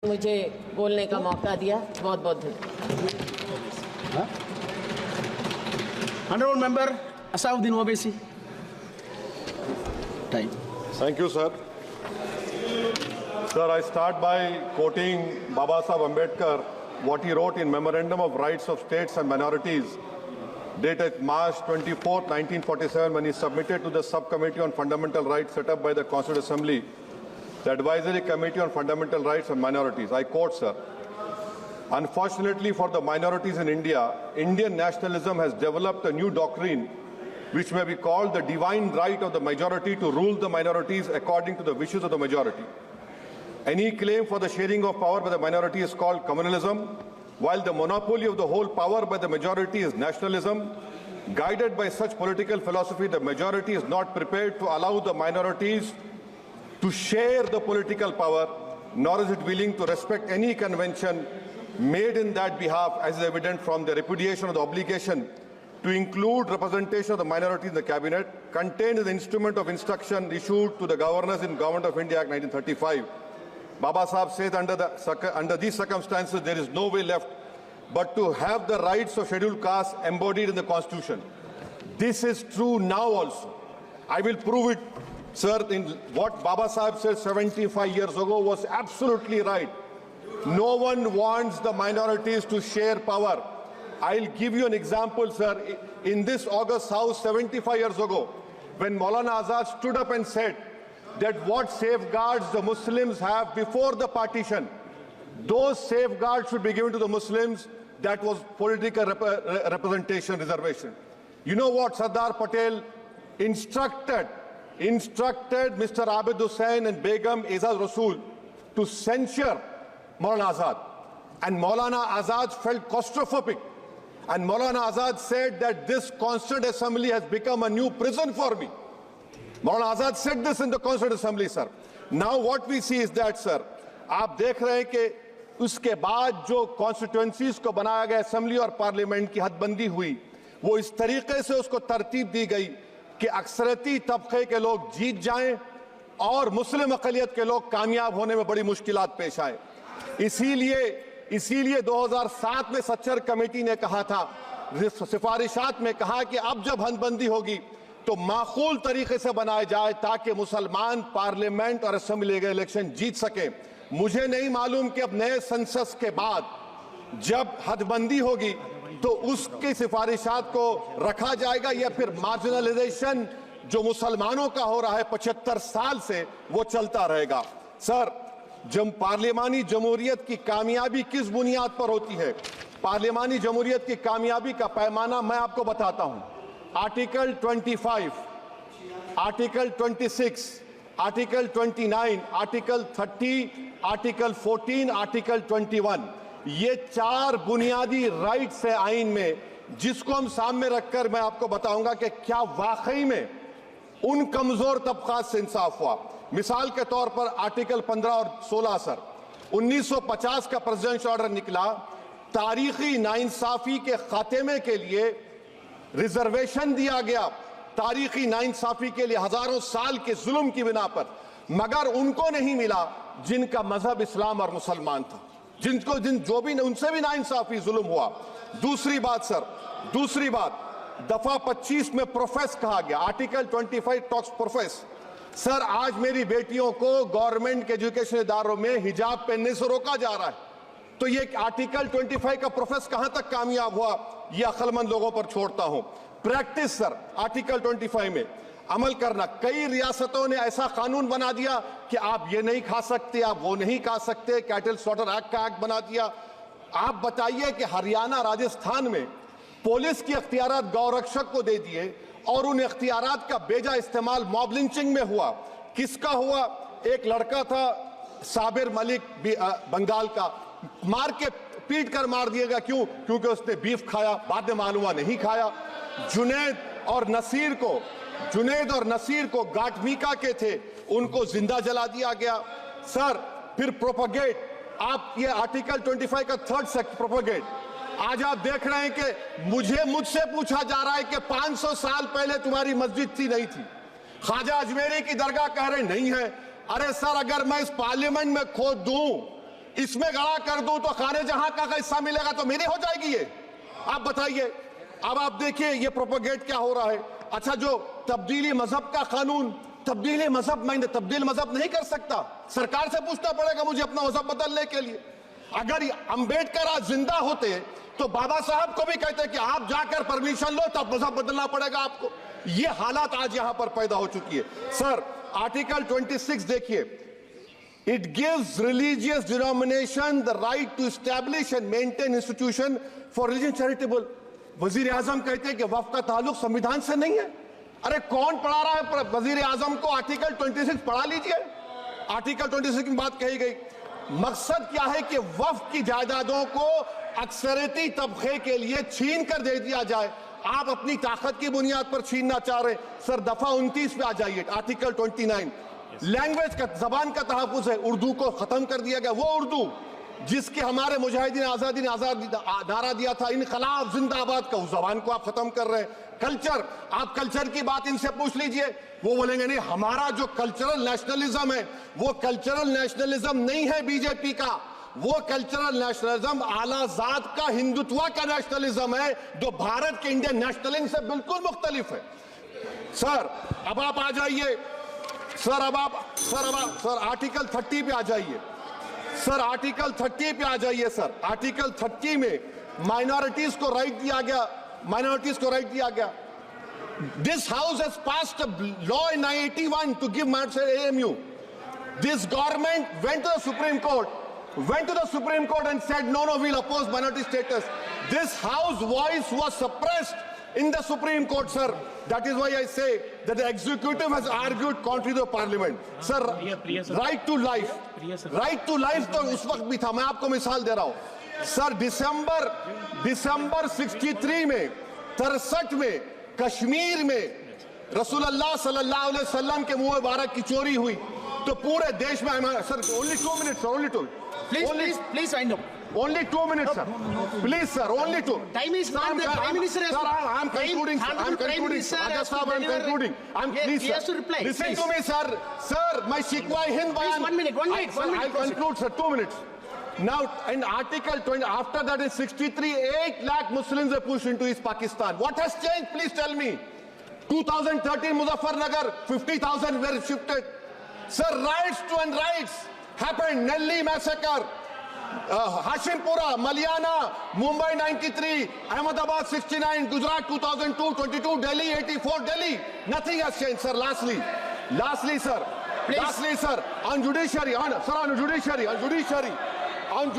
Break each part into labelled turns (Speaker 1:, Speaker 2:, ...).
Speaker 1: मुझे बोलने का मौका दिया, बहुत बहुत धन्यवाद।
Speaker 2: Honorable Member Asauddin Owaisi. Time.
Speaker 3: Thank you, sir. Sir, I start by quoting Baba Saheb Ambedkar, what he wrote in Memorandum of Rights of States and Minorities, dated March 24, 1947, when he submitted to the Subcommittee on Fundamental Rights set up by the Constituent Assembly, the Advisory Committee on Fundamental Rights and Minorities. I quote, sir, "Unfortunately for the minorities in India, Indian nationalism has developed a new doctrine which may be called the divine right of the majority to rule the minorities according to the wishes of the majority. Any claim for the sharing of power by the minority is called communalism, while the monopoly of the whole power by the majority is nationalism. Guided by such political philosophy, the majority is not prepared to allow the minorities to share the political power, nor is it willing to respect any convention made in that behalf, as is evident from the repudiation of the obligation to include representation of the minority in the cabinet, contained in the instrument of instruction issued to the governors in Government of India Act 1935. Baba Saheb says under these circumstances, there is no way left but to have the rights of scheduled castes embodied in the Constitution. This is true now also. I will prove it, sir. In what Baba Saheb said 75 years ago was absolutely right. No one wants the minorities to share power. I'll give you an example, sir. In this August House 75 years ago, when Maulana Azad stood up and said that what safeguards the Muslims have before the partition, those safeguards should be given to the Muslims, that was political representation reservation. You know what Sardar Patel instructed Mr. Abid Hussain and Begum Ezaz Rasool to censure Maulana Azad. And Maulana Azad felt claustrophobic. And Maulana Azad said that this Constituent Assembly has become a new prison for me. Maulana Azad said this in the Constituent Assembly, sir. Now what we see is that, sir, आप देख रहे हैं कि उसके बाद जो constituencies को बनाया गया असेंबली और पार्लियामेंट की हदबंदी हुई, वो इस तरीके से उसको तरतीब दी गई कि अक्सरती तबके के लोग जीत जाएं और मुस्लिम अक़लियत के लोग कामयाब होने में बड़ी मुश्किलात पेश आए। इसीलिए 2007 में सच्चर कमेटी ने कहा था, सिफारिशात में कहा कि अब जब हदबंदी होगी तो माकूल तरीके से बनाए जाए ताकि मुसलमान पार्लियामेंट और असेंबली के इलेक्शन जीत सके। मुझे नहीं मालूम कि अब नए सेंसस के बाद जब हदबंदी होगी तो उसकी सिफारिशात को रखा जाएगा या फिर मार्जिनलाइजेशन जो मुसलमानों का हो रहा है 75 साल से वो चलता रहेगा। सर, जब पार्लियामानी जमहूरियत की कामयाबी किस बुनियाद पर होती है? पार्लियामानी जमहूरियत की कामयाबी का पैमाना मैं आपको बताता हूं। Article 25, article 26, article 29, article 30, article 14, article 21, ये 4 बुनियादी राइट्स है आइन में, जिसको हम सामने रखकर मैं आपको बताऊंगा कि क्या वाकई में उन कमजोर तबकात से इंसाफ हुआ। मिसाल के तौर पर आर्टिकल 15 और 16, सर, 1950 का प्रेसिडेंशियल ऑर्डर निकला, तारीखी नाइंसाफी के खात्मे के लिए रिजर्वेशन दिया गया, तारीखी नाइंसाफी के लिए हजारों साल के जुल्म की बिना पर, मगर उनको नहीं मिला जिनका मजहब इस्लाम और मुसलमान था, उनसे भी नाइंसाफी जुल्म हुआ। दूसरी बात, सर, दूसरी बात, दफा 25 में प्रोफेस कहा गया, आर्टिकल 25 टॉक्स प्रोफेस। सर, आज मेरी बेटियों को गवर्नमेंट के एजुकेशन इदारों में हिजाब पहनने से रोका जा रहा है, तो ये आर्टिकल 25 का प्रोफेस कहां तक कामयाब हुआ, ये अक्लमंद लोगों पर छोड़ता हूं। प्रैक्टिस, सर, आर्टिकल 25 में अमल करना। कई रियासतों ने ऐसा कानून बना दिया कि आप ये नहीं खा सकते, आप वो नहीं खा सकते, कैटल स्लॉटर एक्ट का एक्ट बना दिया। आप बताइए कि हरियाणा, राजस्थान में पुलिस की अख्तियारात गौरक्षक को दे दिए और उन अख्तियारात का बेजा इस्तेमाल मॉब लिंचिंग में हुआ। किसका हुआ? एक लड़का था साबिर मलिक बंगाल का, मार के पीट कर मार दिया गया। क्यों? क्योंकि उसने बीफ खाया, बाद में मालूम हुआ नहीं खाया। जुनैद और नसीर को गाटमीका के थे, उनको जिंदा जला दिया गया। सर, फिर प्रोपगेट, आप ये आर्टिकल 25 का 3rd सेक्शन प्रोपगेट, आज आप देख रहे हैं कि मुझसे पूछा जा रहा है कि 500 साल पहले तुम्हारी मस्जिद थी नहीं थी। ख्वाजा अजमेरी की दरगाह कह रहे नहीं है। अरे सर, अगर मैं इस पार्लियामेंट में खोद दूं इसमें गड़ा कर दूं तो खाने जहां का हिस्सा मिलेगा तो मेरी हो जाएगी ये? आप बताइए। अब आप देखिए ये प्रोपोगेट क्या हो रहा है। अच्छा, जो तब्दीली मजहब का कानून, तब्दीली मजहब, मैं तब्दील मजहब नहीं कर सकता, सरकार से पूछना पड़ेगा मुझे अपना मजहब बदलने के लिए। अगर अंबेडकर आज जिंदा होते तो बाबा साहब को भी कहते कि आप जाकर परमिशन लो, तब मजहब बदलना पड़ेगा आपको। ये हालात आज यहां पर पैदा हो चुकी है। सर, आर्टिकल 26 देखिए, it gives religious denomination the right to establish and maintain institution for religion charitable. वजीर आजम कहते हैं कि वक्फ का ताल्लुक संविधान से नहीं है। अरे कौन पढ़ा रहा है वजीर आजम को? आर्टिकल 26 पढ़ा लीजिए। आर्टिकल 26 की बात कही गई। मकसद क्या है कि वक्फ की जायदादों को अक्सरियती तबके के लिए छीन कर दे दिया जाए। आप अपनी ताकत की बुनियाद पर छीनना चाह रहे हैं। सर, दफा 29 पे आ जाइए, आर्टिकल 29। लैंग्वेज का, जबान का तहफ्फुज़ है। उर्दू को खत्म कर दिया गया। वो उर्दू जिसके हमारे मुजाहिदीन आजादी ने नारा दिया था, इनकलाब जिंदाबाद का, उस जबान को आप खत्म कर रहे हैं। कल्चर, आप कल्चर की बात इनसे पूछ लीजिए, वो बोलेंगे नहीं, हमारा जो कल्चरल नेशनलिज्म है वो कल्चरल नेशनलिज्म नहीं है बीजेपी का। वो कल्चरल नेशनलिज्म आलाजाद का हिंदुत्व का नेशनलिज्म है, जो भारत के इंडियन नेशनलिज्म से बिल्कुल मुख्तलिफ है। सर, अब आप आ जाइए। सर, आर्टिकल 30 पे आ जाइए। सर, आर्टिकल 30 पे आ जाइए। सर, आर्टिकल 30 में माइनॉरिटीज को राइट दिया गया। This house has passed a law in 1981 to give minority AMU. This government went to the Supreme Court and said, no, we'll oppose minority status. This house voice was suppressed in the Supreme Court, sir. That is why I say that the executive has argued contrary to the parliament. Sir, right to life. Right to life तो उस वक्त भी था। मैं आपको मिसाल दे रहा हूँ। सर, दिसंबर 63 में, 63 में कश्मीर में रसूलुल्लाह सल्लल्लाहु अलैहि वसल्लम के मुंह मुबारक की चोरी हुई तो पूरे देश में, sir, only 2 minutes, sir, only 2.
Speaker 1: Please, I know.
Speaker 3: Only 2 minutes, sir. Please, sir, only 2.
Speaker 1: Time is not the Prime Minister has to.
Speaker 3: Sir, I'm concluding, sir. I'm concluding. I'm concluding. Please,
Speaker 1: he has to reply.
Speaker 3: Listen
Speaker 1: please.
Speaker 3: to me, sir. Sir, my Shikwa Hind
Speaker 1: Please, 1 minute.
Speaker 3: Sir, I'll conclude, sir. 2 minutes. Now, in Article 20, after that in 63, 8 lakh Muslims were pushed into East Pakistan. What has changed? Please tell me. 2013, Muzaffarnagar, 50,000 were shifted. Sir, riots to unrights happened. Nelli massacre, Hashimpura, Maliana, Mumbai 93, Ahmedabad 69, Gujarat 2002, 22, Delhi 84, Delhi. Nothing has changed, sir. Lastly, sir.
Speaker 1: Please.
Speaker 3: Lastly, sir, on judiciary, sir, on judiciary, sir, I'm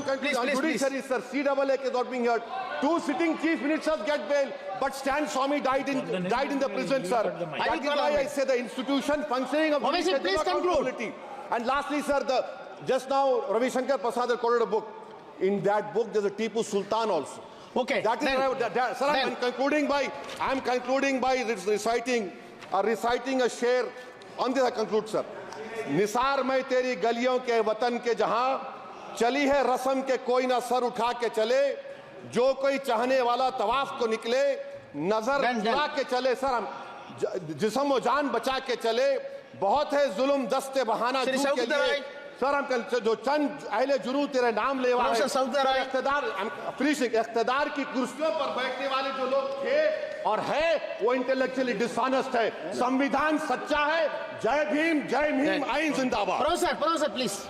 Speaker 3: concluding. On judiciary, sir, CAA is not being heard. 2 sitting chief ministers get bail, but Stan Swamy died in the prison, sir. That is why I say the institution functioning of
Speaker 1: Obviously,
Speaker 3: judiciary
Speaker 1: please
Speaker 3: is not
Speaker 1: conclude.
Speaker 3: quality. And lastly, sir, just now Ravi Shankar Prasad quoted a book. In that book, there's a Tipu Sultan also.
Speaker 1: Okay.
Speaker 3: That is sir, I'm concluding by reciting a share. On this I conclude, sir. Nisar में तेरी गलियों के वतन के जहां चली है रस्म के कोई ना सर उठा के चले, जो कोई चाहने वाला तवाफ को निकले, नजर उठा के चले। सर, हम जिस्म व जान बचा के चले, बहुत है जुल्म दस्ते बहाना के लिए। सर, हम जो चंद अहले जुनू तेरे नाम लेवा है, इख्तिदार की कुर्सियों पर बैठने वाले जो लोग थे और है वो इंटेलेक्चुअली डिसऑनेस्ट है। संविधान सच्चा है। जय भीम, आइन जिंदाबाद।
Speaker 1: Professor, please.